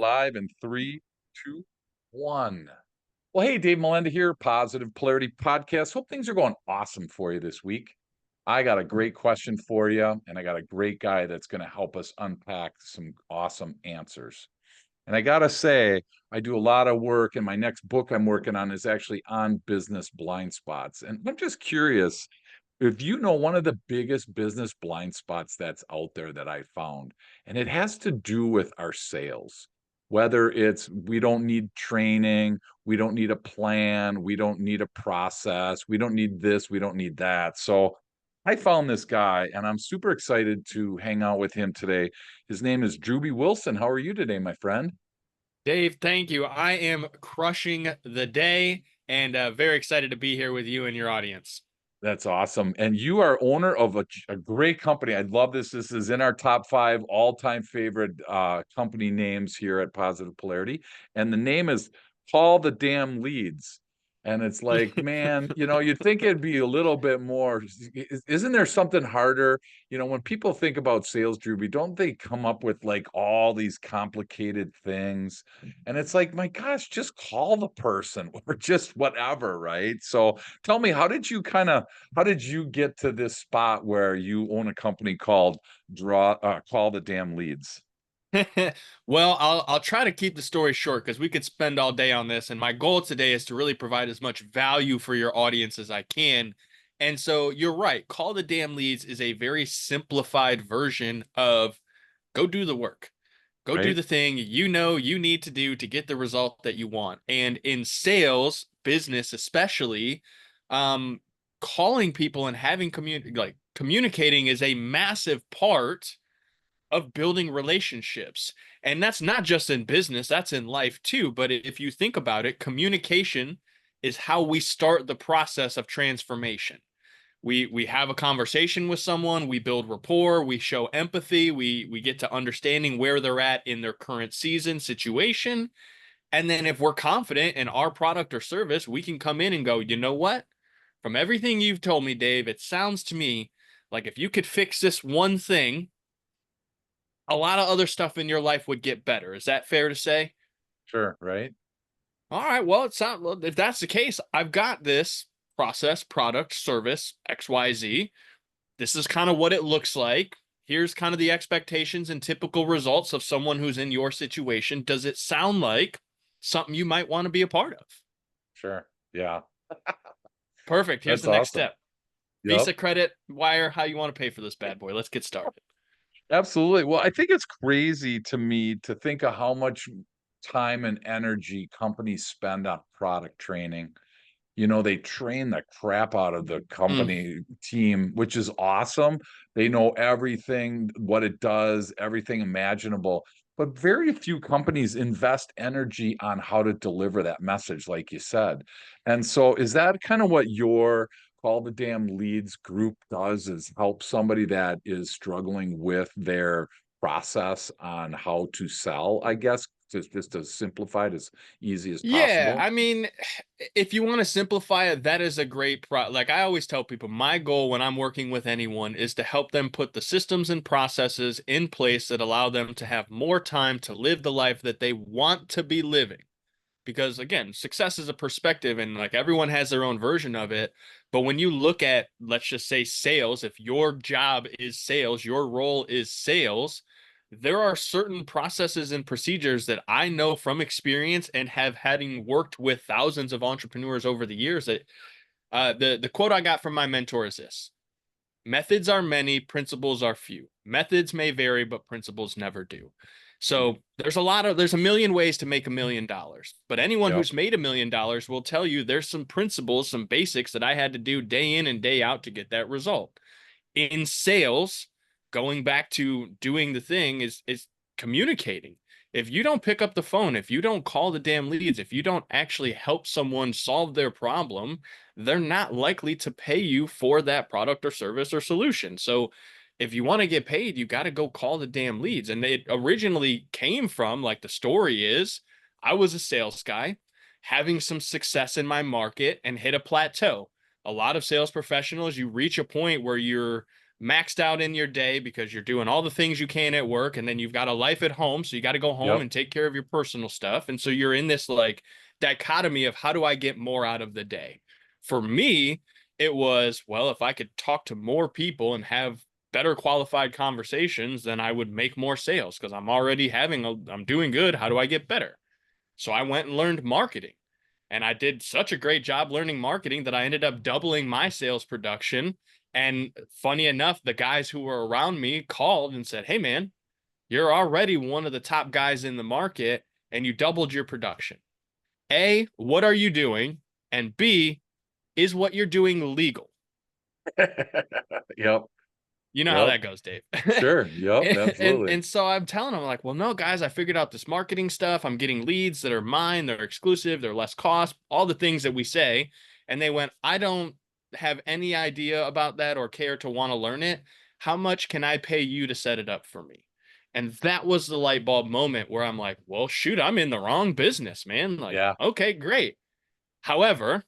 Live in three, two, one. Well, hey, Dave Melinda here, Positive Polarity Podcast. Hope things are going awesome for you this week. I got a great question for you, and I got a great guy that's going to help us unpack some awesome answers. And I got to say, I do a lot of work, and my next book I'm working on is actually on business blind spots. And I'm just curious if you know one of the biggest business blind spots that's out there that I found, and it has to do with our sales. Whether it's we don't need training, we don't need a plan, we don't need a process, we don't need this, we don't need that. So I found this guy and I'm super excited to hang out with him today. His name is Drewbie Wilson. How are you today, my friend? Dave, thank you. I am crushing the day and very excited to be here with you and your audience. That's awesome. And you are owner of a great company. I love this. This is in our top five all-time favorite company names here at Positive Polarity. And the name is Call the Damn Leads. And it's like, man, you'd think it'd be a little bit more. Isn't there something harder? When people think about sales, Drewby, don't they come up with like all these complicated things? And it's like, my gosh, just call the person or just whatever, right? So tell me, how did you get to this spot where you own a company called Call the Damn Leads? Well, I'll try to keep the story short because we could spend all day on this. And my goal today is to really provide as much value for your audience as I can. And so you're right. Call the damn leads is a very simplified version of go do the work. Go do Right? the thing you know you need to do to get the result that you want. And in sales, business especially, um, calling people and having communicating is a massive part of building relationships. And that's not just in business, that's in life too. But if you think about it, communication is how we start the process of transformation. We have a conversation with someone, we build rapport, we show empathy, we get to understanding where they're at in their current season situation. And then if we're confident in our product or service, we can come in and go, you know what? From everything you've told me, Dave, it sounds to me like if you could fix this one thing, a lot of other stuff in your life would get better. Is that fair to say? Sure, right? All right. Well, well, if that's the case, I've got this process, product, service, XYZ. This is kind of what it looks like. Here's kind of the expectations and typical results of someone who's in your situation. Does it sound like something you might want to be a part of? Sure. Yeah. Perfect. Here's That's the next awesome. step. Yep. Visa, credit, wire, how you want to pay for this bad boy. Let's get started. Absolutely. Well, I think it's crazy to me to think of how much time and energy companies spend on product training. They train the crap out of the Mm. company team, which is awesome. They know everything, what it does, everything imaginable. But very few companies invest energy on how to deliver that message, like you said. And so, is that kind of what your Call the Damn Leads group does, is help somebody that is struggling with their process on how to sell, I guess, just to simplify it as easy as Yeah, possible? I mean, if you want to simplify it, that is a great like I always tell people, my goal when I'm working with anyone is to help them put the systems and processes in place that allow them to have more time to live the life that they want to be living. Because again, success is a perspective and like everyone has their own version of it. But when you look at, let's just say sales, if your job is sales, your role is sales, there are certain processes and procedures that I know from experience and have having worked with thousands of entrepreneurs over the years that the quote I got from my mentor is this: methods are many, principles are few. Methods may vary, but principles never do. So there's a million ways to make $1 million. But anyone Yep. who's made $1 million will tell you there's some principles, some basics that I had to do day in and day out to get that result. In sales, going back to doing the thing is communicating. If you don't pick up the phone, if you don't call the damn leads, if you don't actually help someone solve their problem, they're not likely to pay you for that product or service or solution. So if you want to get paid, you got to go call the damn leads. And it originally came from, like the story is, I was a sales guy having some success in my market and hit a plateau. A lot of sales professionals, you reach a point where you're maxed out in your day because you're doing all the things you can at work, and then you've got a life at home, so you got to go home Yep. and take care of your personal stuff. And so you're in this like dichotomy of how do I get more out of the day? For me, it was, well, if I could talk to more people and have better qualified conversations, then I would make more sales because I'm doing good. How do I get better? So I went and learned marketing. And I did such a great job learning marketing that I ended up doubling my sales production. And funny enough, the guys who were around me called and said, "Hey, man, you're already one of the top guys in the market and you doubled your production. A, what are you doing? And B, is what you're doing legal?" Yep. You know how Yep. that goes, Dave. Sure. Yep. and Absolutely. and so I'm telling them like, well, no, guys, I figured out this marketing stuff. I'm getting leads that are mine, they're exclusive, they're less cost, all the things that we say. And they went, I don't have any idea about that or care to want to learn it. How much can I pay you to set it up for me? And that was the light bulb moment where I'm like, well, shoot, I'm in the wrong business, man. Like, Yeah. okay, great. However,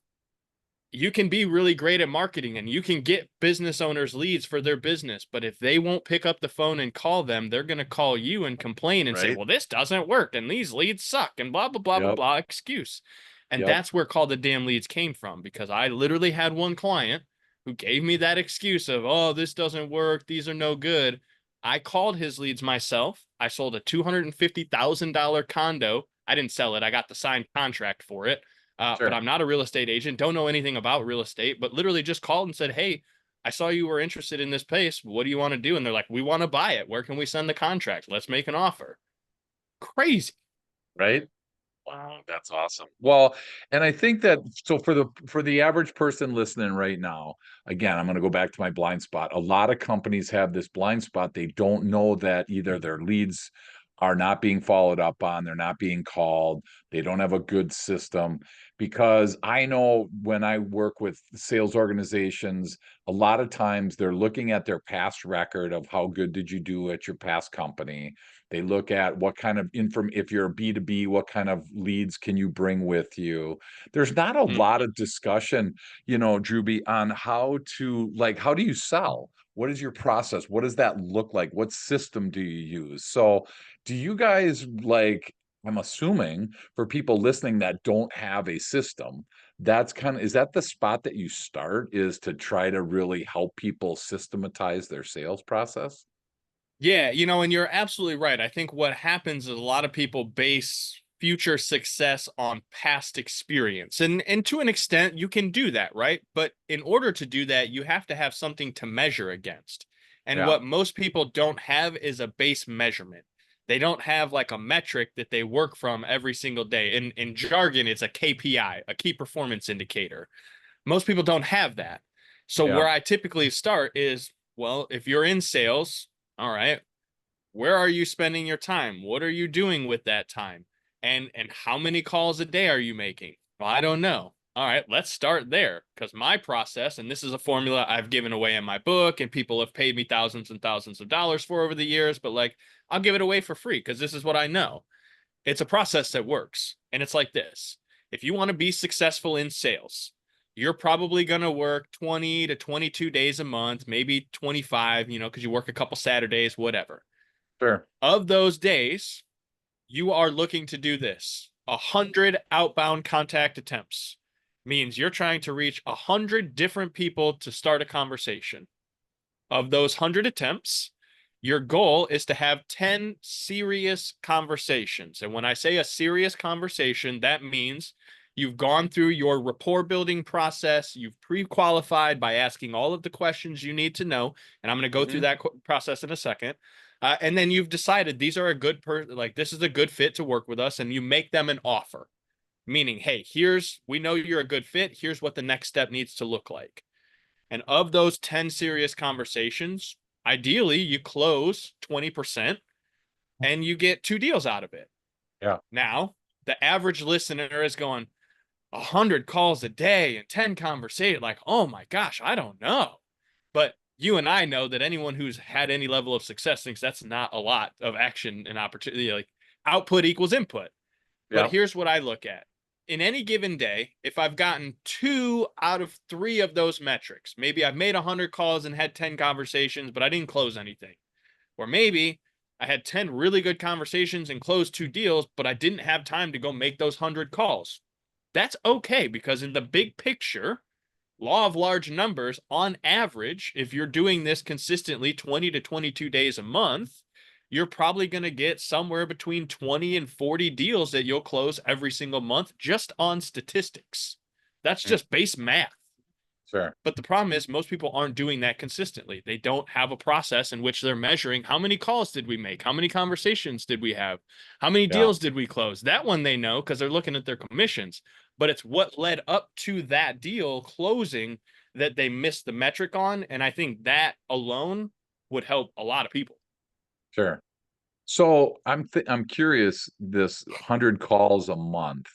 you can be really great at marketing and you can get business owners leads for their business. But if they won't pick up the phone and call them, they're going to call you and complain and say, Right. well, this doesn't work and these leads suck and blah, blah, blah, blah, Yep. blah, excuse. And Yep. that's where Call the Damn Leads came from, because I literally had one client who gave me that excuse of, oh, this doesn't work. These are no good. I called his leads myself. I sold a $250,000 condo. I didn't sell it. I got the signed contract for it. But Sure. I'm not a real estate agent, don't know anything about real estate, but literally just called and said, "Hey, I saw you were interested in this place. What do you want to do?" And they're like, "We want to buy it. Where can we send the contract? Let's make an offer." Crazy. Right. Wow, that's awesome. Well, and I think that so for the average person listening right now, again, I'm going to go back to my blind spot. A lot of companies have this blind spot. They don't know that either their leads are not being followed up on, they're not being called, they don't have a good system. Because I know when I work with sales organizations, a lot of times they're looking at their past record of how good did you do at your past company. They look at what kind of if you're a B2B, what kind of leads can you bring with you? There's not a lot Mhm. of discussion, Drewbie, on how to how do you sell? What is your process? What does that look like? What system do you use? So, do you guys I'm assuming for people listening that don't have a system, is that the spot that you start is to try to really help people systematize their sales process? Yeah, and you're absolutely right. I think what happens is a lot of people base future success on past experience. And to an extent, you can do that, right? But in order to do that, you have to have something to measure against. And Yeah. what most people don't have is a base measurement. They don't have like a metric that they work from every single day. In jargon, it's a KPI, a key performance indicator. Most people don't have that. So Yeah. where I typically start is, well, if you're in sales, all right, where are you spending your time? What are you doing with that time? And how many calls a day are you making? Well, I don't know. All right, let's start there, because my process, and this is a formula I've given away in my book and people have paid me thousands and thousands of dollars for over the years, but like I'll give it away for free because this is what I know. It's a process that works. And it's like this. If you want to be successful in sales, you're probably going to work 20 to 22 days a month, maybe 25, because you work a couple Saturdays, whatever. Sure. Of those days, you are looking to do this: 100 outbound contact attempts means you're trying to reach 100 different people to start a conversation. Of those 100 attempts, your goal is to have 10 serious conversations. And when I say a serious conversation, that means you've gone through your rapport building process, you've pre-qualified by asking all of the questions you need to know, and I'm going to go through Mhm. that process in a second. And then you've decided these are a good like this is a good fit to work with us, and you make them an offer, meaning, hey, we know you're a good fit, here's what the next step needs to look like. And of those 10 serious conversations, ideally you close 20% and you get two deals out of it. Yeah. Now, the average listener is going 100 calls a day and 10 conversations. Like, oh my gosh, I don't know. But you and I know that anyone who's had any level of success thinks that's not a lot of action and opportunity. Like, output equals input. But Yeah. here's what I look at: in any given day, if I've gotten 2 out of 3 of those metrics, maybe I've made 100 calls and had 10 conversations, but I didn't close anything. Or maybe I had 10 really good conversations and closed 2 deals, but I didn't have time to go make those 100 calls. That's okay, because in the big picture, law of large numbers, on average, if you're doing this consistently 20 to 22 days a month, you're probably going to get somewhere between 20 and 40 deals that you'll close every single month just on statistics. That's Mm, just base math. sure. But the problem is most people aren't doing that consistently. They don't have a process in which they're measuring how many calls did we make? How many conversations did we have? How many Yeah, deals did we close? That one they know because they're looking at their commissions, but it's what led up to that deal closing that they missed the metric on. And I think that alone would help a lot of people. sure. So I'm curious, this 100 calls a month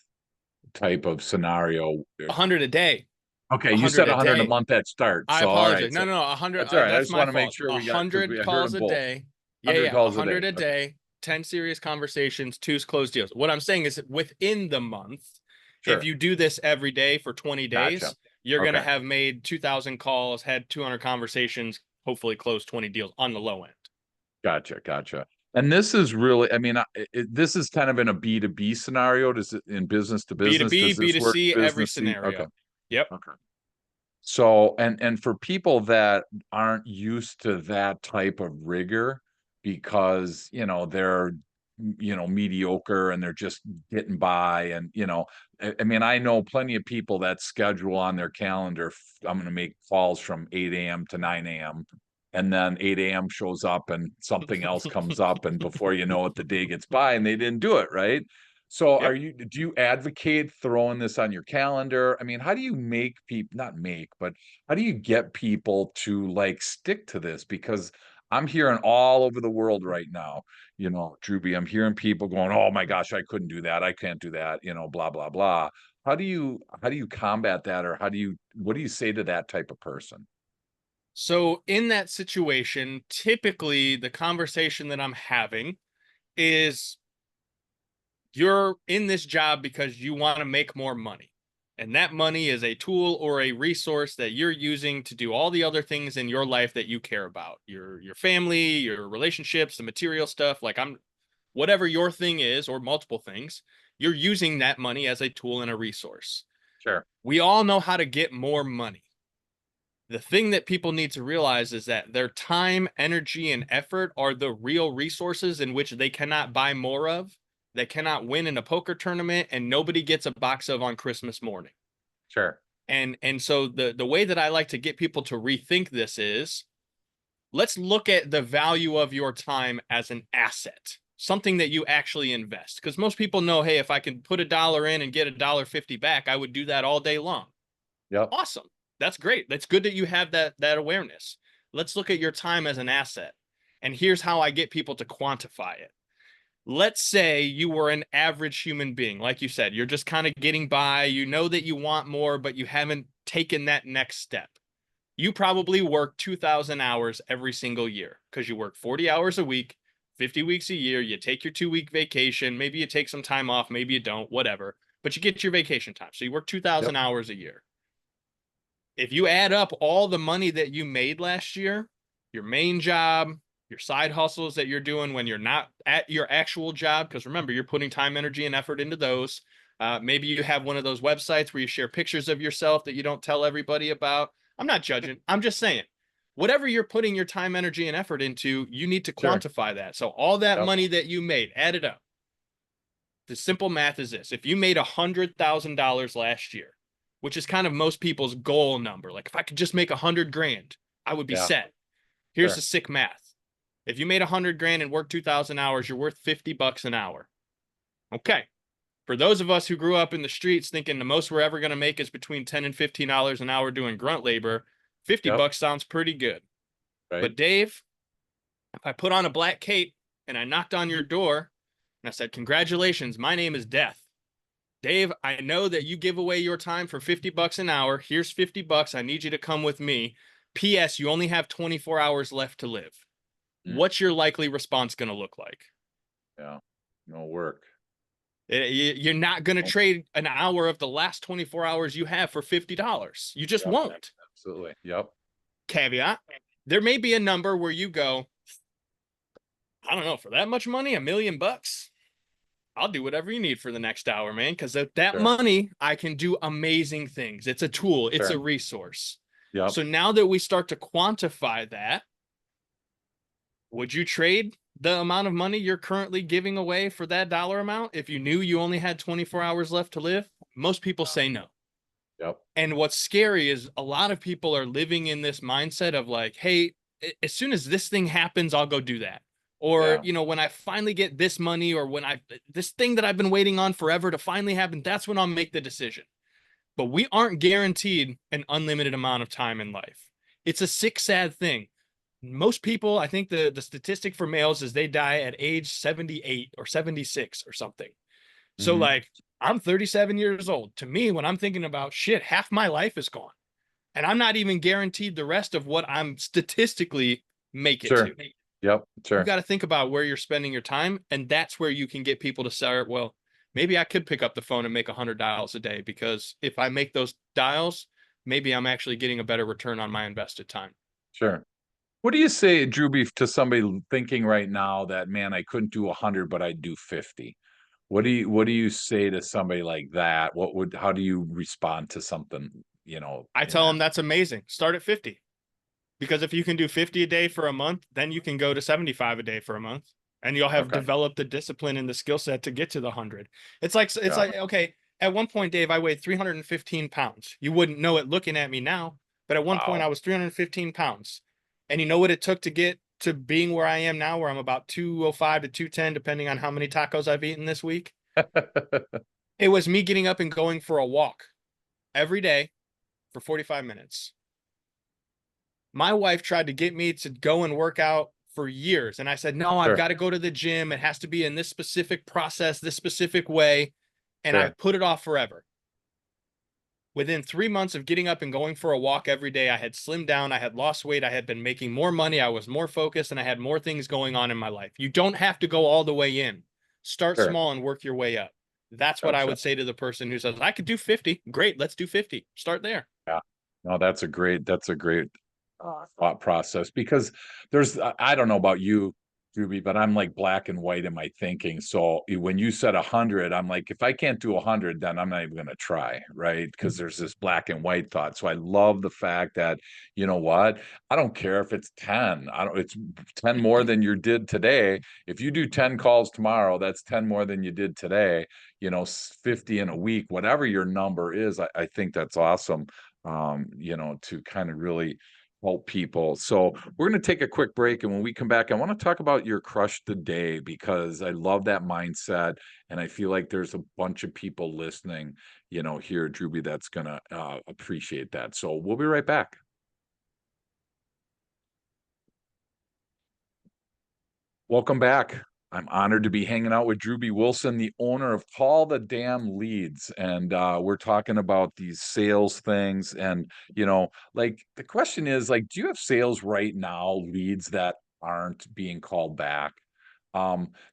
type of scenario. 100 a day, Okay, you 100 said a 100 a day. month at start. I So all right, apologize. so No, no, no. 100. that's all right. I That's just my want to make fault. sure we got because we 100 I heard calls them a both. day. Yeah, 100 yeah. calls a day. 100 a Okay. day. 10 serious conversations, 2 closed deals. What I'm saying is that within the month, if Sure. you do this every day for 20 Gotcha. days, you're going to Okay. have made 2,000 calls, had 200 conversations, hopefully closed 20 deals on the low end. Gotcha. Gotcha. And this is really, I mean, this is kind of in a B2B scenario. Does it in business to business? B2B, Does this work B2C, every business C? Okay. scenario. Yep. Okay. So, and for people that aren't used to that type of rigor because, they're, mediocre and they're just getting by and, I mean, I know plenty of people that schedule on their calendar, I'm going to make calls from 8 a.m. to 9 a.m. And then 8 a.m. shows up and something else comes up. And before you know it, the day gets by and they didn't do it, right? So Yep. do you advocate throwing this on your calendar? I mean, how do you make people not make, but how do you get people to like stick to this? Because I'm hearing all over the world right now, Drewbie, I'm hearing people going, "Oh my gosh, I couldn't do that. I can't do that," blah blah blah. How do you combat that or what do you say to that type of person? So in that situation, typically the conversation that I'm having is you're in this job because you want to make more money. And that money is a tool or a resource that you're using to do all the other things in your life that you care about. Your family, your relationships, the material stuff, like I'm whatever your thing is or multiple things, you're using that money as a tool and a resource. Sure. We all know how to get more money. The thing that people need to realize is that their time, energy, and effort are the real resources in which they cannot buy more of. They cannot win in a poker tournament, and nobody gets a box of on Christmas morning. Sure. And so the way that I like to get people to rethink this is let's look at the value of your time as an asset, something that you actually invest. Because most people know, hey, if I can put $1 in and get $1.50 back, I would do that all day long. Yep. Awesome. That's great. That's good that you have that awareness. Let's look at your time as an asset. And here's how I get people to quantify it. Let's say you were an average human being. Like you said, you're just kind of getting by. You know that you want more, but you haven't taken that next step. You probably work 2,000 hours every single year because you work 40 hours a week, 50 weeks a year. You take your 2-week vacation. Maybe you take some time off. Maybe you don't, whatever. But you get your vacation time. So you work 2,000 Yep. hours a year. If you add up all the money that you made last year, your main job, your side hustles that you're doing when you're not at your actual job, because remember, you're putting time, energy, and effort into those. Maybe you have one of those websites where you share pictures of yourself that you don't tell everybody about. I'm not judging. I'm just saying, whatever you're putting your time, energy, and effort into, you need to Sure. quantify that. So all that Yep. money that you made, add it up. The simple math is this: if you made $100,000 last year, which is kind of most people's goal number, like if I could just make 100 grand, I would be Yeah. set. Here's Sure. the sick math: if you made 100 grand and worked 2,000 hours, you're worth $50 an hour. Okay. For those of us who grew up in the streets thinking the most we're ever going to make is between $10 and $15 an hour doing grunt labor, 50 Yep. bucks sounds pretty good. Right. But Dave, if I put on a black cape and I knocked on your door and I said, "Congratulations, my name is Death. Dave, I know that you give away your time for 50 bucks an hour. Here's 50 bucks. I need you to come with me. P.S. You only have 24 hours left to live." Mm, What's your likely response going to look like? yeah. No work. You're not going to trade an hour of the last 24 hours you have for $50. You just Yep, won't. absolutely. Yep. Caveat, there may be a number where you go, I don't know, for that much money, $1 million, I'll do whatever you need for the next hour, man. Because that Sure. money, I can do amazing things. It's a tool, it's a Sure. resource. Yep. So now that we start to quantify that, would you trade the amount of money you're currently giving away for that dollar amount if you knew you only had 24 hours left to live? Most people say no. Yep. And what's scary is a lot of people are living in this mindset of like, hey, as soon as this thing happens, I'll go do that. Or, Yeah. when I finally get this money, or when this thing that I've been waiting on forever to finally happen, that's when I'll make the decision. But we aren't guaranteed an unlimited amount of time in life. It's a sick, sad thing. Most people, I think the statistic for males is they die at age 78 or 76 or something. So Hmm. like, I'm 37 years old. To me, when I'm thinking about shit, half my life is gone. And I'm not even guaranteed the rest of what I'm statistically make it Sure. to. Yep. You Sure. got to think about where you're spending your time. And that's where you can get people to start, well, maybe I could pick up the phone and make 100 dials a day, because if I make those dials, maybe I'm actually getting a better return on my invested time. Sure. What do you say, Drewbie, to somebody thinking right now that, man, I couldn't do 100, but I'd do 50? What do you say to somebody like that? How do you respond to something, I in tell that? them that's amazing. Start at 50. Because if you can do 50 a day for a month, then you can go to 75 a day for a month, and you'll have Okay. developed the discipline and the skill set to get to the 100. It's Yeah. like okay, at one point, Dave, I weighed 315 pounds. You wouldn't know it looking at me now, but at one point Wow. I was 315 pounds. And you know what it took to get to being where I am now, where I'm about 205 to 210 depending on how many tacos I've eaten this week? It was me getting up and going for a walk every day for 45 minutes. My wife tried to get me to go and work out for years. And I said, no, I've Sure. got to go to the gym. It has to be in this specific process, this specific way. And I Sure. put it off forever. Within 3 months of getting up and going for a walk every day, I had slimmed down. I had lost weight. I had been making more money. I was more focused, and I had more things going on in my life. You don't have to go all the way in. Start Sure. small and work your way up. That's what I Gotcha. would say to the person who says, I could do 50. Great. Let's do 50. Start there. Yeah. No, that's a great thought process, because I don't know about you, Ruby, but I'm like black and white in my thinking. So when you said 100, I'm like, if I can't do 100, then I'm not even going to try, right? Because there's this black and white thought. So I love the fact that, you know what? I don't care if it's 10. I don't. It's 10 more than you did today. If you do 10 calls tomorrow, that's 10 more than you did today. 50 in a week, whatever your number is. I think that's awesome. To kind of really help people. So we're going to take a quick break. And when we come back, I want to talk about your crush the day, because I love that mindset. And I feel like there's a bunch of people listening, here at Drewbie, that's going to appreciate that. So we'll be right back. Welcome back. I'm honored to be hanging out with Drewbie Wilson, the owner of Call the Damn Leads. And we're talking about these sales things. And, like the question is, like, do you have sales right now, leads that aren't being called back?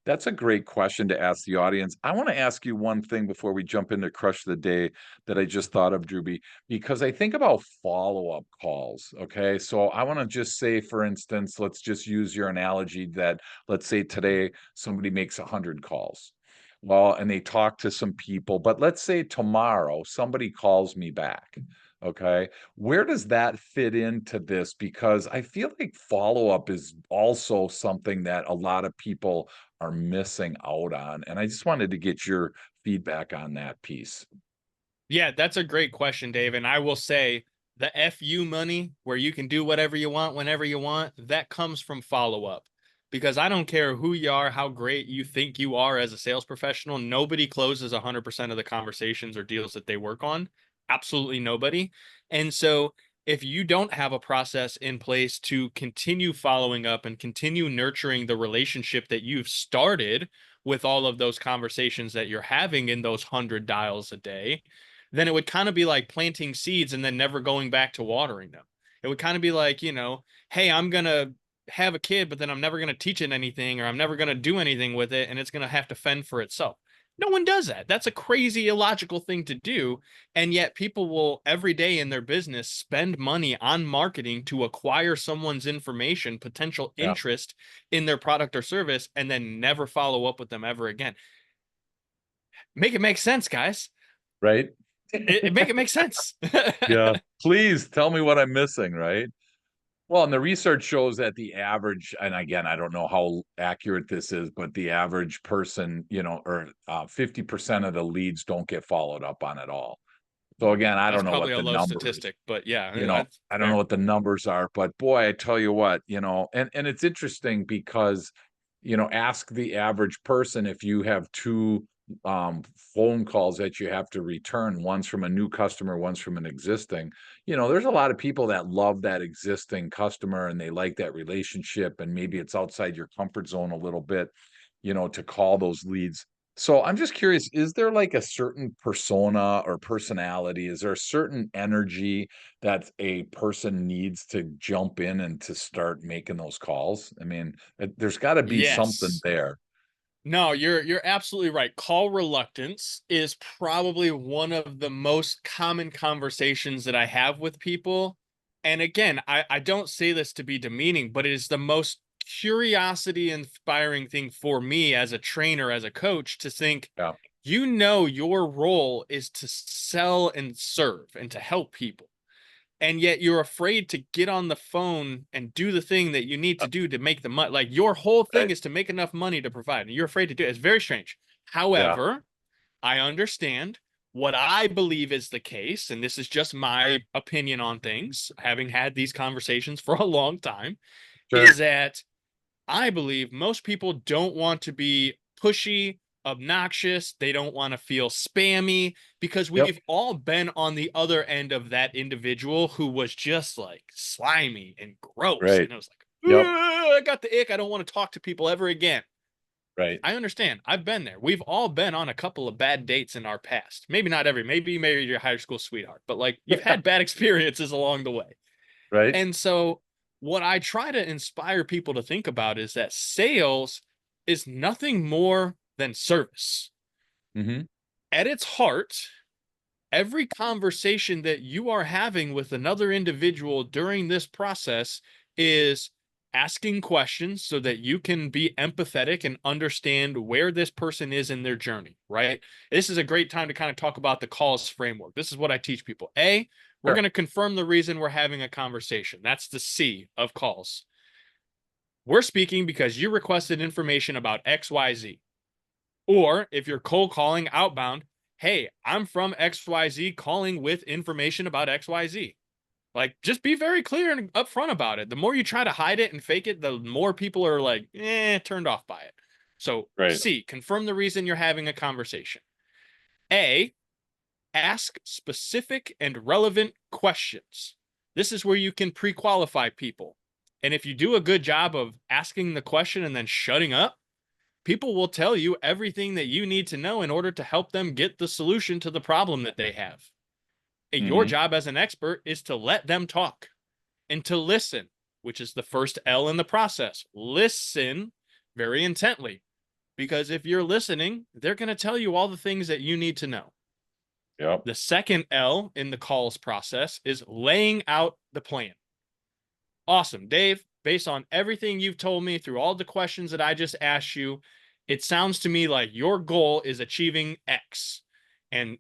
That's a great question to ask the audience. I want to ask you one thing before we jump into Crush of the Day that I just thought of, Drewbie, because I think about follow-up calls. Okay. So I want to just say, for instance, let's just use your analogy that, let's say today somebody makes 100 calls. Well, and they talk to some people, but let's say tomorrow somebody calls me back. Okay. Where does that fit into this? Because I feel like follow-up is also something that a lot of people are missing out on. And I just wanted to get your feedback on that piece. Yeah, that's a great question, Dave. And I will say the FU money, where you can do whatever you want whenever you want, that comes from follow up. Because I don't care who you are, how great you think you are as a sales professional, nobody closes 100% of the conversations or deals that they work on. Absolutely nobody. And so if you don't have a process in place to continue following up and continue nurturing the relationship that you've started with all of those conversations that you're having in those 100 dials a day, then it would kind of be like planting seeds and then never going back to watering them. It would kind of be like, hey, I'm going to have a kid, but then I'm never going to teach it anything, or I'm never going to do anything with it, and it's going to have to fend for itself. No one does that. That's a crazy, illogical thing to do. And yet people will every day in their business spend money on marketing to acquire someone's information, potential Yeah. interest in their product or service, and then never follow up with them ever again. Make it make sense, guys. Right. Make it make sense. Yeah. Please tell me what I'm missing, right? Well, and the research shows that the average, and again, I don't know how accurate this is, but the average person, or 50% of the leads don't get followed up on at all. So again, I That's don't know what probably a the low numbers, statistic, but yeah, that's I don't know fair. what the numbers are, but boy, I tell you what, and it's interesting because, ask the average person if you have two phone calls that you have to return, one's from a new customer, one's from an existing. There's a lot of people that love that existing customer and they like that relationship, and maybe it's outside your comfort zone a little bit, to call those leads. So I'm just curious, is there like a certain persona or personality? Is there a certain energy that a person needs to jump in and to start making those calls? I mean, there's got to be something Yes. there. No, you're absolutely right. Call reluctance is probably one of the most common conversations that I have with people. And again, I don't say this to be demeaning, but it is the most curiosity inspiring thing for me as a trainer, as a coach, to think, Yeah, your role is to sell and serve and to help people, and yet you're afraid to get on the phone and do the thing that you need to do to make the money. Like, your whole thing right. is to make enough money to provide, and you're afraid to do it. It's very strange. Yeah, However, I understand what I believe is the case, and this is just my opinion on things, having had these conversations for a long time, sure. is that I believe most people don't want to be pushy, obnoxious. They don't want to feel spammy, because Yep. we've all been on the other end of that individual who was just like slimy and gross. Right. And it was like, Yep. I got the ick. I don't want to talk to people ever again. Right. I understand. I've been there. We've all been on a couple of bad dates in our past. Maybe not every, maybe you married your high school sweetheart, but like, you've had bad experiences along the way. Right. And so, what I try to inspire people to think about is that sales is nothing more than service. Hmm. At its heart, every conversation that you are having with another individual during this process is asking questions so that you can be empathetic and understand where this person is in their journey, right? This is a great time to kind of talk about the calls framework. This is what I teach people. We're Sure. going to confirm the reason we're having a conversation. That's the C of calls. We're speaking because you requested information about XYZ. Or if you're cold calling outbound, hey, I'm from XYZ calling with information about XYZ. Like, just be very clear and upfront about it. The more you try to hide it and fake it, the more people are like, turned off by it. So, Right. C, confirm the reason you're having a conversation. A, ask specific and relevant questions. This is where you can pre qualify people. And if you do a good job of asking the question and then shutting up, people will tell you everything that you need to know in order to help them get the solution to the problem that they have. And your Hmm. job as an expert is to let them talk and to listen, which is the first L in the process. Listen very intently, because if you're listening, they're going to tell you all the things that you need to know. Yep. The second L in the calls process is laying out the plan. Awesome, Dave. Based on everything you've told me through all the questions that I just asked you, it sounds to me like your goal is achieving X. And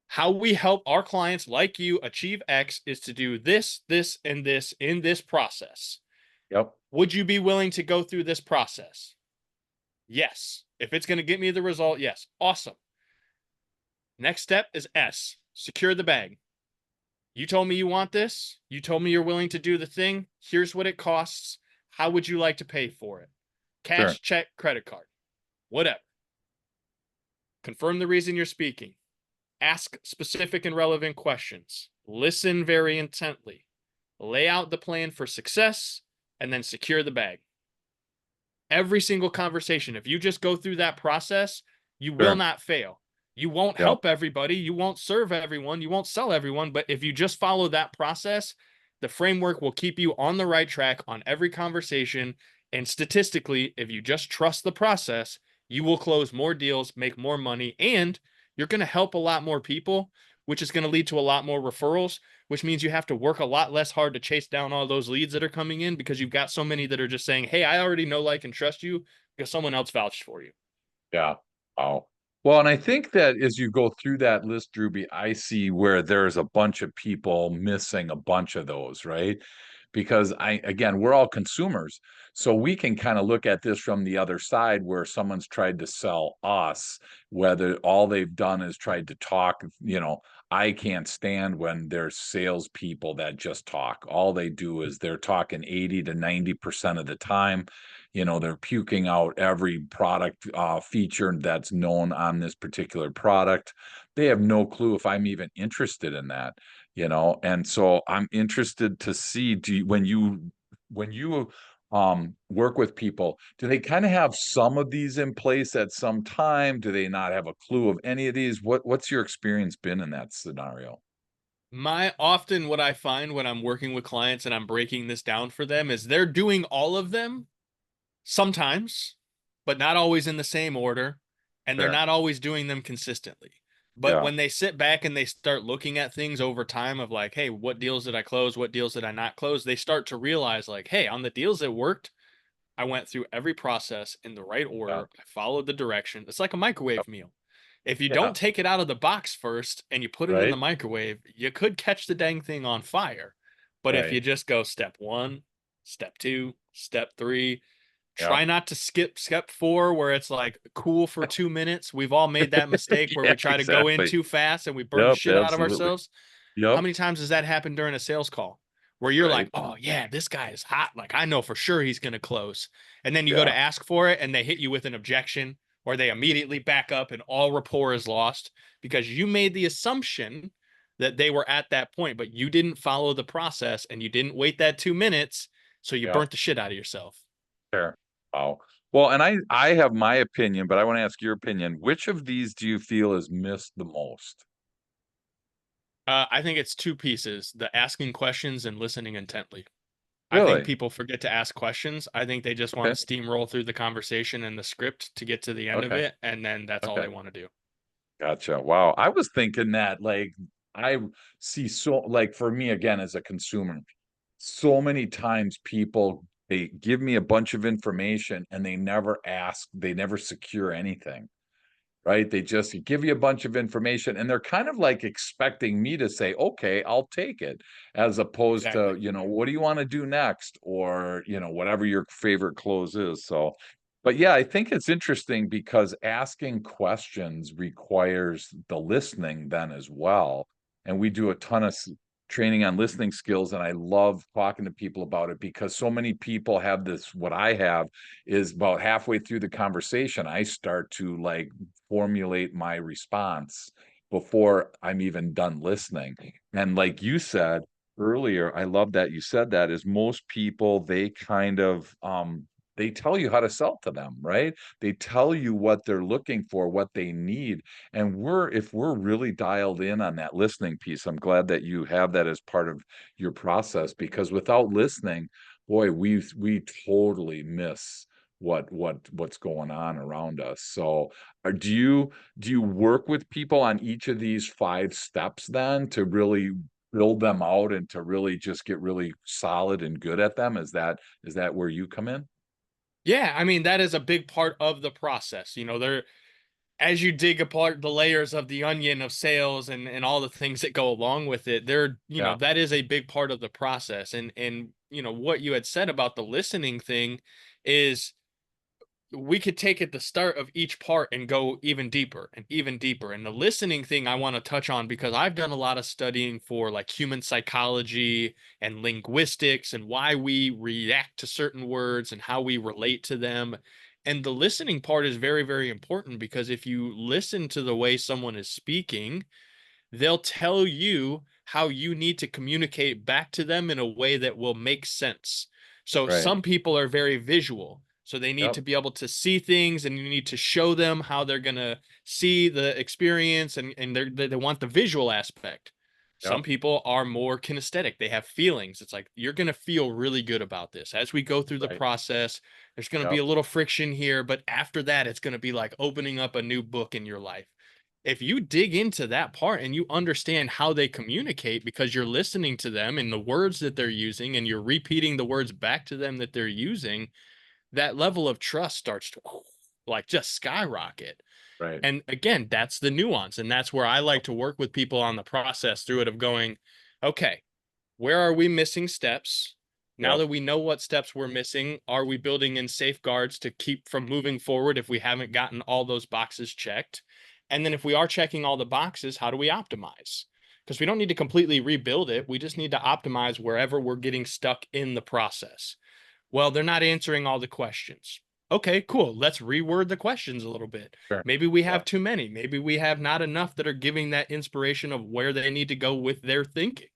how we help our clients like you achieve X is to do this, this, and this in this process. Yep. Would you be willing to go through this process? Yes. If it's going to get me the result, yes. Awesome. Next step is S, secure the bag. You told me you want this. You told me you're willing to do the thing. Here's what it costs. How would you like to pay for it? Sure. Cash, check, credit card, whatever. Confirm the reason you're speaking. Ask specific and relevant questions. Listen very intently. Lay out the plan for success, and then secure the bag. Every single conversation, if you just go through that process, you will Sure. not fail. You won't Yep. help everybody. You won't serve everyone. You won't sell everyone. But if you just follow that process, the framework will keep you on the right track on every conversation. And statistically, if you just trust the process, you will close more deals, make more money, and you're going to help a lot more people, which is going to lead to a lot more referrals, which means you have to work a lot less hard to chase down all those leads that are coming in because you've got so many that are just saying, hey, I already know, like, and trust you because someone else vouched for you. Yeah. Oh. Well, and I think that as you go through that list, Drewbie, I see where there's a bunch of people missing a bunch of those, right? Because again, we're all consumers. So we can kind of look at this from the other side where someone's tried to sell us, whether all they've done is tried to talk, I can't stand when there's salespeople that just talk. All they do is they're talking 80 to 90% of the time. They're puking out every product feature that's known on this particular product. They have no clue if I'm even interested in that, and so I'm interested to see, when you work with people, do they kind of have some of these in place at some time? Do they not have a clue of any of these? What's your experience been in that scenario? My often what I find when I'm working with clients and I'm breaking this down for them is they're doing all of them sometimes, but not always in the same order, and they're Fair. not always doing them consistently. But Yeah. when they sit back and they start looking at things over time of like, hey, what deals did I close? What deals did I not close? They start to realize like, hey, on the deals that worked, I went through every process in the right Yeah. order. I followed the direction. It's like a microwave meal. If you Yeah. don't take it out of the box first and you put it in the Right. microwave, you could catch the dang thing on fire. But if Right. you just go step one, step two, step three, Yep. try not to skip step four where it's like cool for 2 minutes. We've all made that mistake where Yeah, we try to go in exactly. too fast and we burn the Yep, shit out of absolutely. ourselves. How Yep. many times does that happen during a sales call where you're like, Right. oh, yeah, this guy is hot. Like, I know for sure he's going to close. And then you go to Yeah. ask for it and they hit you with an objection or they immediately back up and all rapport is lost because you made the assumption that they were at that point, but you didn't follow the process and you didn't wait that 2 minutes. So you Yeah. burnt the shit out of yourself. Fair. Wow. Well, and I have my opinion, but I want to ask your opinion. Which of these do you feel is missed the most? I think it's two pieces, the asking questions and listening intently. I think Really? people forget to ask questions. I think they just want Okay. to steamroll through the conversation and the script to get to the end of Okay. it, and then that's all Okay. they want to do. Gotcha. Wow. I was thinking that I see so like for me again as a consumer, so many times people they give me a bunch of information and they never ask, they never secure anything. Right? They just give you a bunch of information and they're kind of like expecting me to say, okay, I'll take it, as opposed to, Exactly. what do you want to do next? Or, whatever your favorite close is. So, but yeah, I think it's interesting because asking questions requires the listening then as well. And we do a ton of training on listening skills. And I love talking to people about it because so many people have this, what I have is about halfway through the conversation, I start to like formulate my response before I'm even done listening. And like you said earlier, I love that you said that is most people, they kind of they tell you how to sell to them, right? They tell you what they're looking for, what they need. And if we're really dialed in on that listening piece, I'm glad that you have that as part of your process because without listening, boy, we totally miss what's going on around us. So, do you work with people on each of these five steps then to really build them out and to really just get really solid and good at them? Is that where you come in? Yeah, I mean that is a big part of the process. There as you dig apart the layers of the onion of sales and all the things that go along with it, Yeah, that is a big part of the process. And what you had said about the listening thing is we could take at the start of each part and go even deeper and even deeper. And the listening thing I want to touch on because I've done a lot of studying for like human psychology and linguistics and why we react to certain words and how we relate to them. And the listening part is very, very important because if you listen to the way someone is speaking, they'll tell you how you need to communicate back to them in a way that will make sense. So right. some people are very visual. So they need to Yep. be able to see things and you need to show them how they're going to see the experience and they want the visual aspect. Some Yep. people are more kinesthetic. They have feelings. It's like, you're going to feel really good about this. As we go through the Right. process, there's going to be Yep. a little friction here, but after that, it's going to be like opening up a new book in your life. If you dig into that part and you understand how they communicate because you're listening to them and the words that they're using and you're repeating the words back to them that they're using, that level of trust starts to like just skyrocket. Right. And again, that's the nuance. And that's where I like to work with people on the process through it of going, okay, where are we missing steps? Now Yep. that we know what steps we're missing, are we building in safeguards to keep from moving forward if we haven't gotten all those boxes checked? And then if we are checking all the boxes, how do we optimize? Because we don't need to completely rebuild it. We just need to optimize wherever we're getting stuck in the process. Well, they're not answering all the questions. Okay, cool. Let's reword the questions a little bit. Sure. Maybe we Yep. have too many. Maybe we have not enough that are giving that inspiration of where they need to go with their thinking.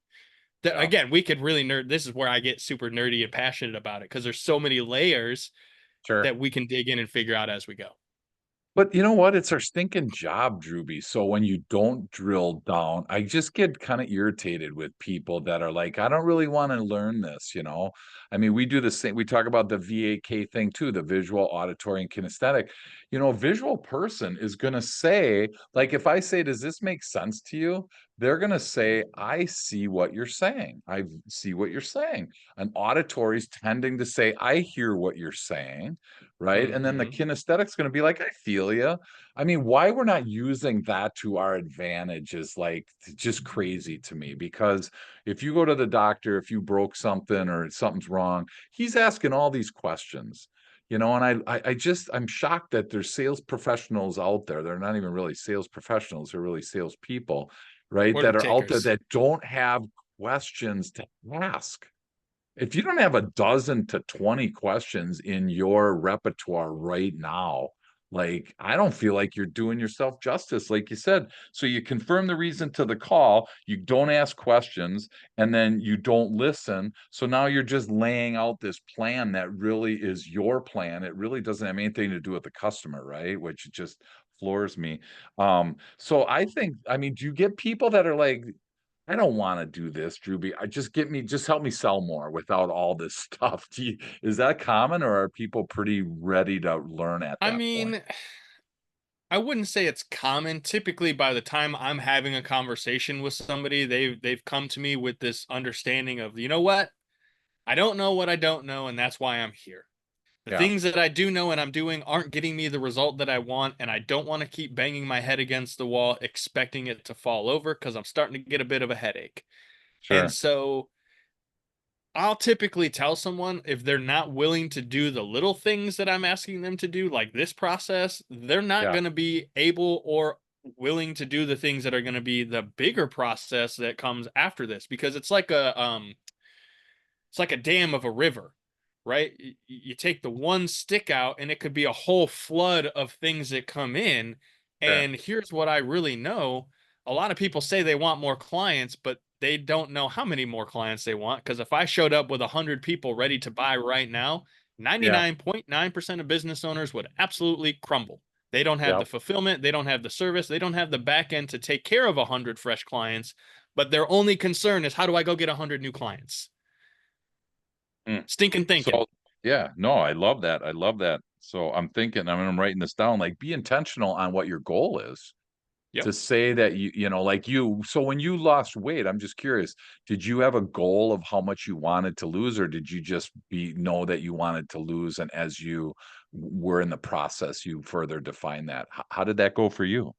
Yep. Again, we could really nerd. This is where I get super nerdy and passionate about it because there's so many layers Sure. that we can dig in and figure out as we go. But you know what? It's our stinking job, Drewbie. So when you don't drill down, I just get kind of irritated with people that are like, I don't really want to learn this. I mean, we do the same. We talk about the VAK thing too, the visual, auditory, and kinesthetic. A visual person is going to say, like, if I say, does this make sense to you? They're going to say, I see what you're saying. I see what you're saying. An auditory is tending to say, I hear what you're saying, right? And then the Mm-hmm. kinesthetic's going to be like, I feel you. I mean, why we're not using that to our advantage is like just crazy to me, because if you go to the doctor, if you broke something or something's wrong, he's asking all these questions. And I'm shocked that there's sales professionals out there. They're not even really sales professionals, they're really salespeople, right? Order That are out there takers. that don't have questions to ask. If you don't have a dozen to 20 questions in your repertoire right now, like, I don't feel like you're doing yourself justice, like you said. So you confirm the reason to the call, you don't ask questions, and then you don't listen. So now you're just laying out this plan that really is your plan. It really doesn't have anything to do with the customer, right? Which just floors me. So I mean, do you get people that are like, I don't wanna do this, Drewbie. I just help me sell more without all this stuff. Is that common, or are people pretty ready to learn at I that point? mean, I wouldn't say it's common. Typically, by the time I'm having a conversation with somebody, they've come to me with this understanding of, you know what? I don't know what I don't know, and that's why I'm here. The Yeah, things that I do know and I'm doing aren't getting me the result that I want, and I don't want to keep banging my head against the wall expecting it to fall over because I'm starting to get a bit of a headache. And sure. so I'll typically tell someone if they're not willing to do the little things that I'm asking them to do, like this process, they're not Yeah, going to be able or willing to do the things that are going to be the bigger process that comes after this because it's like a dam of a river, right? You take the one stick out and it could be a whole flood of things that come in. sure. And here's what I really know. A lot of people say they want more clients, but they don't know how many more clients they want. Because if I showed up with 100 people ready to buy right now, Yeah, 99.9% of business owners would absolutely crumble. They don't have the yep. fulfillment, they don't have the service, they don't have the back end to take care of 100 fresh clients. But their only concern is how do I go get 100 new clients? Mm. Stinking thinking. So, yeah, no, I love that. I love that. So I'm writing this down, like, be intentional on what your goal is. Yep. To say that like so when you lost weight, I'm just curious, did you have a goal of how much you wanted to lose, or did you just know that you wanted to lose, and as you were in the process, you further define that? How did that go for you?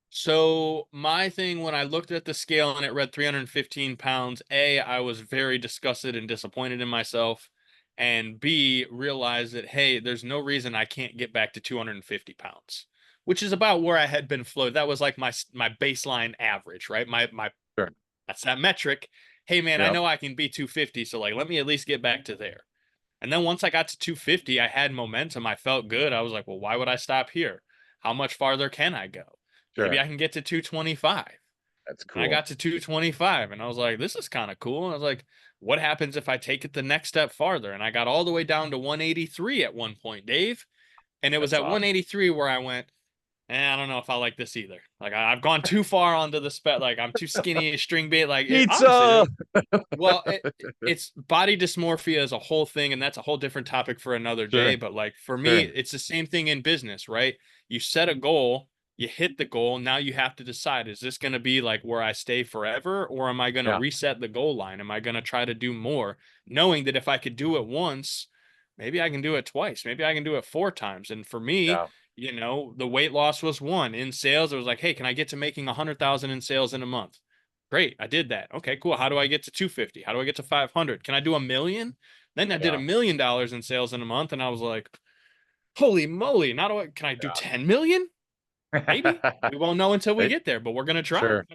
So my thing when I looked at the scale and it read 315 pounds, A, I was very disgusted and disappointed in myself. And B, realized that, hey, there's no reason I can't get back to 250 pounds, which is about where I had been floated. That was like my baseline average, right? My Sure. that's that metric. Hey man, I Yep. know I can be 250, so like let me at least get back to there. And then once I got to 250, I had momentum. I felt good. I was like, well, why would I stop here? How much farther can I go? Maybe Sure. I can get to 225. That's And I cool. got to 225 and I was like, this is kind of cool. And I was like, what happens if I take it the next step farther? And I got all the way down to 183 at one point, Dave. And it was That's at awesome. 183 where I went, I don't know if I like this either. Like I've gone too far onto the like I'm too skinny, string bait. Like honestly, Pizza. well, it's body dysmorphia is a whole thing, and that's a whole different topic for another day. Sure, But like for me, sure. it's the same thing in business, right? You set a goal, you hit the goal. Now you have to decide, is this going to be like where I stay forever, or am I going to Yeah, reset the goal line? Am I going to try to do more, knowing that if I could do it once, maybe I can do it twice, maybe I can do it 4 times. And for me, yeah, the weight loss was one. In sales, it was like, hey, can I get to making 100,000 in sales in a month? Great, I did that. Okay, cool. How do I get to 250? How do I get to 500? Can I do 1 million? Then I did yeah, $1 million in sales in a month, and I was like, holy moly! Now can I do yeah. 10 million? Maybe. We won't know until we Right? get there, but we're gonna try. Sure.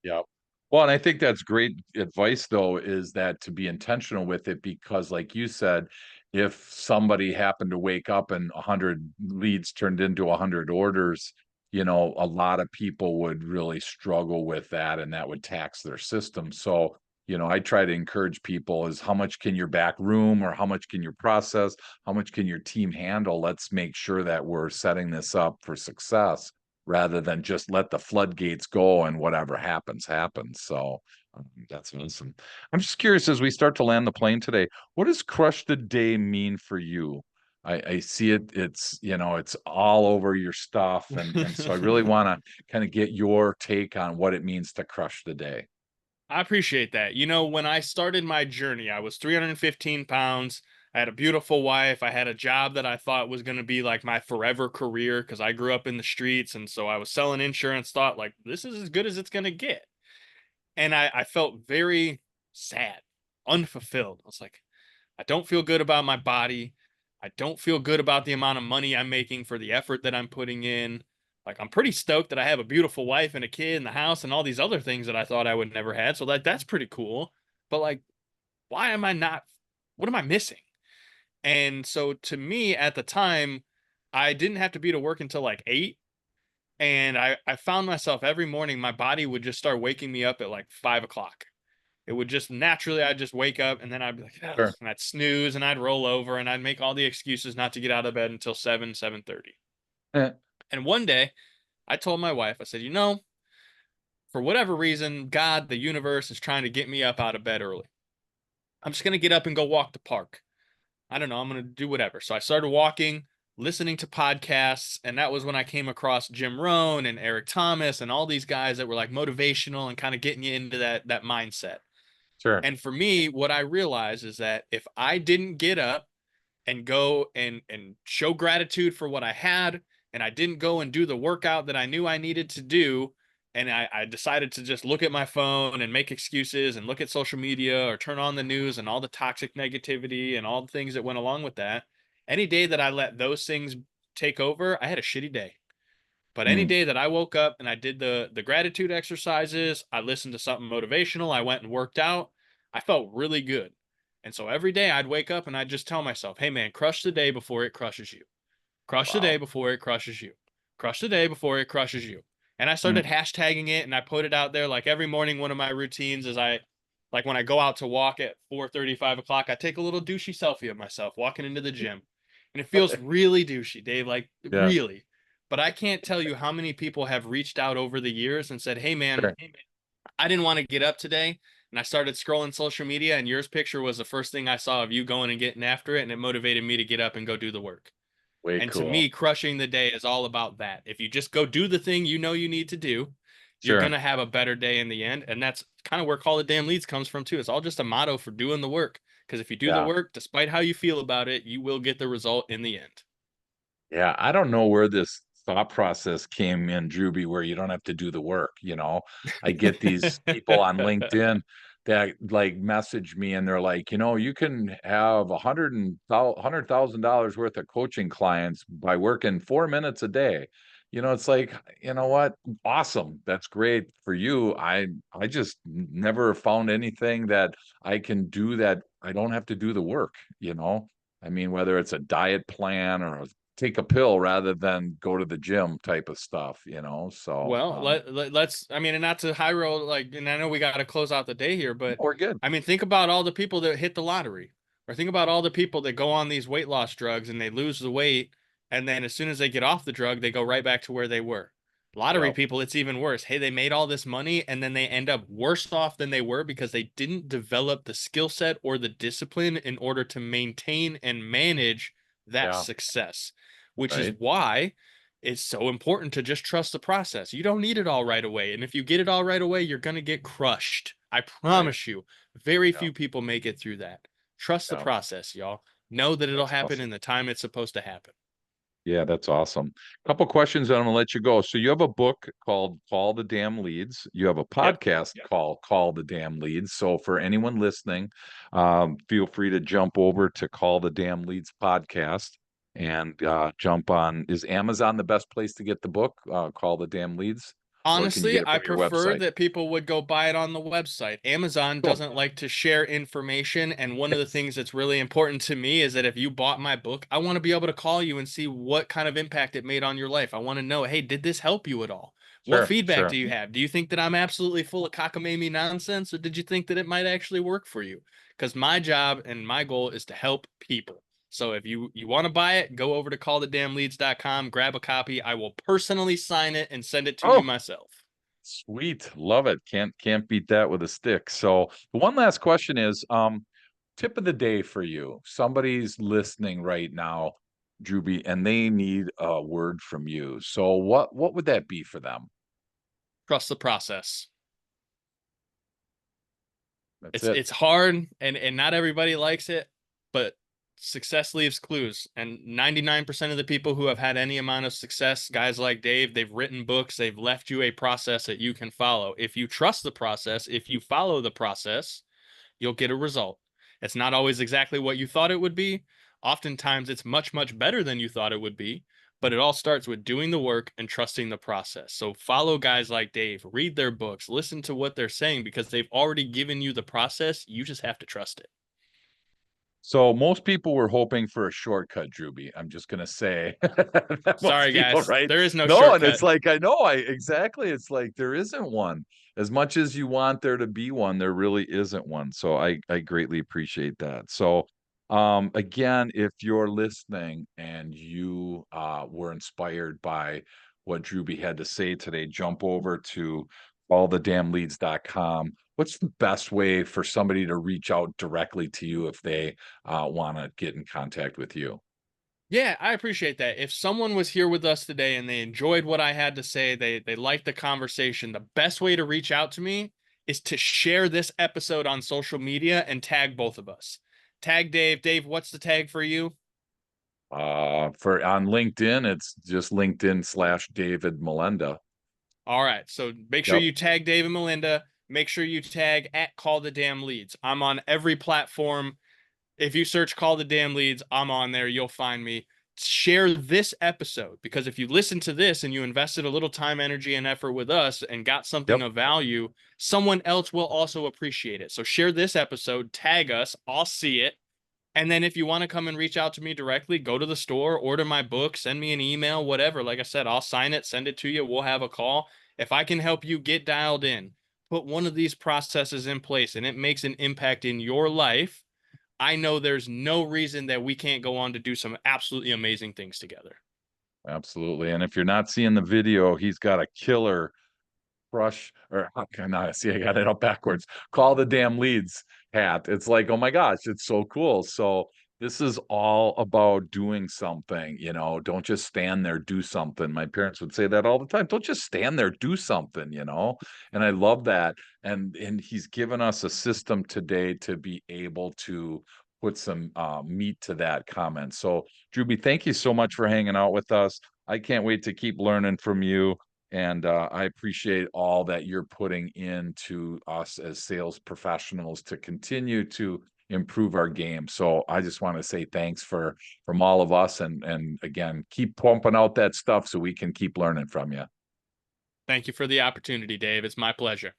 Yeah. Well, and I think that's great advice, though, is that to be intentional with it because, like you said, if somebody happened to wake up and 100 leads turned into 100 orders, a lot of people would really struggle with that and that would tax their system. So, I try to encourage people is how much can your back room or how much can your process, how much can your team handle? Let's make sure that we're setting this up for success rather than just let the floodgates go and whatever happens, happens. So that's awesome. I'm just curious as we start to land the plane today, what does crush the day mean for you? I see it, it's all over your stuff. And so I really want to kind of get your take on what it means to crush the day. I appreciate that. When I started my journey, I was 315 pounds. I had a beautiful wife. I had a job that I thought was going to be like my forever career because I grew up in the streets. And so I was selling insurance, thought like, this is as good as it's going to get. And I felt very sad, unfulfilled. I was like, I don't feel good about my body. I don't feel good about the amount of money I'm making for the effort that I'm putting in. Like I'm pretty stoked that I have a beautiful wife and a kid in the house and all these other things that I thought I would never had. So like that's pretty cool. But like, why am I not? What am I missing? And so to me at the time, I didn't have to be to work until like 8. And I found myself every morning, my body would just start waking me up at like 5 o'clock. It would just naturally, I'd just wake up and then I'd be like, ugh, Sure. and I'd snooze and I'd roll over and I'd make all the excuses not to get out of bed until 7:30. Eh, And one day I told my wife, I said, for whatever reason, God, the universe is trying to get me up out of bed early. I'm just going to get up and go walk the park. I don't know. I'm going to do whatever. So I started walking, listening to podcasts. And that was when I came across Jim Rohn and Eric Thomas and all these guys that were like motivational and kind of getting you into that mindset. sure. And for me, what I realized is that if I didn't get up and go and show gratitude for what I had, and I didn't go and do the workout that I knew I needed to do, and I decided to just look at my phone and make excuses and look at social media or turn on the news and all the toxic negativity and all the things that went along with that, any day that I let those things take over, I had a shitty day. But any Mm, day that I woke up and I did the gratitude exercises, I listened to something motivational, I went and worked out, I felt really good. And so every day I'd wake up and I'd just tell myself, "Hey man, crush the day before it crushes you. Crush the day wow. before it crushes you. Crush the day before it crushes you." And I started Mm, hashtagging it and I put it out there like every morning. One of my routines is like when I go out to walk at 4:30, 5 o'clock, I take a little douchey selfie of myself walking into the gym. And it feels really douchey, Dave, like yeah, really. But I can't tell you how many people have reached out over the years and said, sure. hey man, I didn't want to get up today. And I started scrolling social media, and yours picture was the first thing I saw of you going and getting after it. And it motivated me to get up and go do the work. Way And to cool. me, crushing the day is all about that. If you just go do the thing you need to do, you're going Sure. to have a better day in the end. And that's kind of where Call It Damn Leads comes from, too. It's all just a motto for doing the work. Because if you do the Yeah. work, despite how you feel about it, you will get the result in the end. Yeah, I don't know where this thought process came in, Drewbie, where you don't have to do the work, I get these people on LinkedIn that like message me and they're like, you can have $100,000 worth of coaching clients by working 4 minutes a day. It's like, you know what? Awesome. That's great for you. I just never found anything that I can do that I don't have to do the work. I mean, whether it's a diet plan or take a pill rather than go to the gym type of stuff. So, Well, let's, I mean, and not to high road, like, and I know we got to close out the day here, but we're good. I mean, think about all the people that hit the lottery, or think about all the people that go on these weight loss drugs and they lose the weight And then as soon as they get off the drug, they go right back to where they were. Lottery Yep. people, it's even worse. Hey, they made all this money and then they end up worse off than they were because they didn't develop the skill set or the discipline in order to maintain and manage that Yeah. success, which is Right. why it's so important to just trust the process. You don't need it all right away. And if you get it all right away, you're going to get crushed. I Right. promise you, very Yeah. few people make it through that. Trust the Yeah. process, y'all. Know that it'll That's happen awesome. in the time it's supposed to happen. Yeah, that's awesome. Couple questions, and I'm gonna let you go. So you have a book called Call the Damn Leads. You have a Yep. podcast called Call the Damn Leads. So for anyone listening, feel free to jump over to Call the Damn Leads podcast and jump on. Is Amazon the best place to get the book, Call the Damn Leads, or can you Honestly, get it I from your prefer website? that people would go buy it on the website. Amazon Cool. doesn't like to share information, and one of the Yes. things that's really important to me is that if you bought my book, I want to be able to call you and see what kind of impact it made on your life. I want to know, hey, did this help you at all? What Sure, feedback do sure. you have? Do you think that I'm absolutely full of cockamamie nonsense, or did you think that it might actually work for you? Because my job and my goal is to help people. So if you want to buy it, go over to callthedamnleads.com, grab a copy. I will personally sign it and send it to you Oh, myself. sweet. Love it. Can't beat that with a stick. So the one last question is, tip of the day for you. Somebody's listening right now, Drewbie, and they need a word from you. So what would that be for them? Trust the process. That's It's it. it's hard and not everybody likes it, but success leaves clues. And 99% of the people who have had any amount of success, guys like Dave, they've written books, they've left you a process that you can follow. If you trust the process, if you follow the process, you'll get a result. It's not always exactly what you thought it would be. Oftentimes, it's much, much better than you thought it would be. But it all starts with doing the work and trusting the process. So follow guys like Dave, read their books, listen to what they're saying because they've already given you the process. You just have to trust it. So most people were hoping for a shortcut, Drewbie. I'm just gonna say that most Sorry, people, guys. right? There is no No, and it's shortcut. like I know, I exactly. It's like there isn't one. As much as you want there to be one, there really isn't one. So I greatly appreciate that. So again, if you're listening and you were inspired by what Drewbie had to say today, jump over to allthedamnleads.com. What's the best way for somebody to reach out directly to you if they want to get in contact with you? Yeah, I appreciate that. If someone was here with us today and they enjoyed what I had to say, they liked the conversation, the best way to reach out to me is to share this episode on social media and tag both of us. Tag Dave. Dave, what's the tag for you? For on LinkedIn, it's just LinkedIn/David Melenda. All right. So make sure Yep. you tag Dave and Melinda. Make sure you tag at Call the Damn Leads. I'm on every platform. If you search Call the Damn Leads, I'm on there. You'll find me. Share this episode because if you listen to this and you invested a little time, energy, and effort with us and got something Yep. of value, someone else will also appreciate it. So share this episode, tag us, I'll see it. And then if you want to come and reach out to me directly, go to the store, order my book, send me an email, whatever. Like I said, I'll sign it, send it to you. We'll have a call. If I can help you get dialed in, put one of these processes in place and it makes an impact in your life, I know there's no reason that we can't go on to do some absolutely amazing things together. Absolutely. And if you're not seeing the video, he's got a killer crush or how can I see I got it up backwards. Call the damn leads hat. It's like, oh my gosh, it's so cool. So this is all about doing something, don't just stand there, do something. My parents would say that all the time. Don't just stand there, do something. And I love that. And he's given us a system today to be able to put some meat to that comment. So Drewbie, thank you so much for hanging out with us. I can't wait to keep learning from you. And I appreciate all that you're putting into us as sales professionals to continue to improve our game. So I just want to say thanks from all of us, and again, keep pumping out that stuff so we can keep learning from you. Thank you for the opportunity, Dave. It's my pleasure.